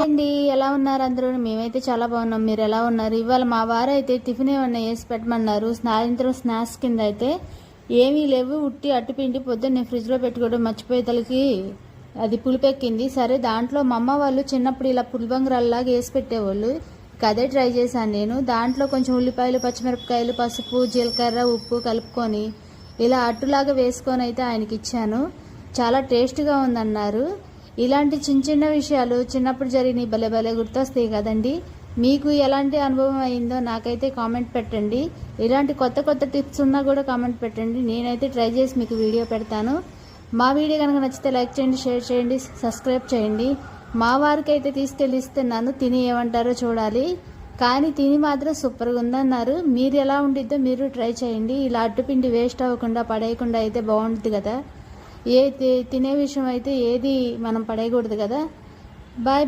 అండి, ఎలా ఉన్నారు అందరూ? మేమైతే చాలా బాగున్నాం. మీరు ఎలా ఉన్నారు? ఇవాళ మా వారు అయితే టిఫిన్ ఏమన్నా వేసి పెట్టమన్నారు. సాయంత్రం స్నాక్స్ కింద అయితే ఏమీ లేవు, ఉట్టి అట్టుపిండి పొద్దున్న నేను ఫ్రిడ్జ్లో పెట్టుకోవడం మర్చిపోయేతలకి అది పులిపెక్కింది. సరే దాంట్లో మా అమ్మ వాళ్ళు చిన్నప్పుడు ఇలా పులిబంగరాల్లాగా వేసి పెట్టేవాళ్ళు. అదే ట్రై చేశాను నేను. దాంట్లో కొంచెం ఉల్లిపాయలు, పచ్చిమిరపకాయలు, పసుపు, జీలకర్ర, ఉప్పు కలుపుకొని ఇలా అట్టులాగా వేసుకొని అయితే ఆయనకి ఇచ్చాను. చాలా టేస్ట్గా ఉందన్నారు. ఇలాంటి చిన్న చిన్న విషయాలు చిన్నప్పుడు జరిగిన భలే భలే గుర్తొస్తాయి కదండి. మీకు ఎలాంటి అనుభవం అయిందో నాకైతే కామెంట్ పెట్టండి. ఇలాంటి కొత్త కొత్త టిప్స్ ఉన్నా కూడా కామెంట్ పెట్టండి. నేనైతే ట్రై చేసి మీకు వీడియో పెడతాను. మా వీడియో కనుక నచ్చితే లైక్ చేయండి, షేర్ చేయండి, సబ్స్క్రైబ్ చేయండి. మా వారికి అయితే తీసుకెళ్ళి ఇస్తున్నాను, తిని ఏమంటారో చూడాలి. కానీ తిని మాత్రం సూపర్గా ఉందన్నారు. మీరు ఎలా ఉండిద్దో మీరు ట్రై చేయండి. ఇలా అట్టుపిండి వేస్ట్ అవ్వకుండా పడేయకుండా అయితే బాగుంటుంది కదా. తినే విషయం అయితే ఏది మనం పడేయకూడదు కదా. బాయ్.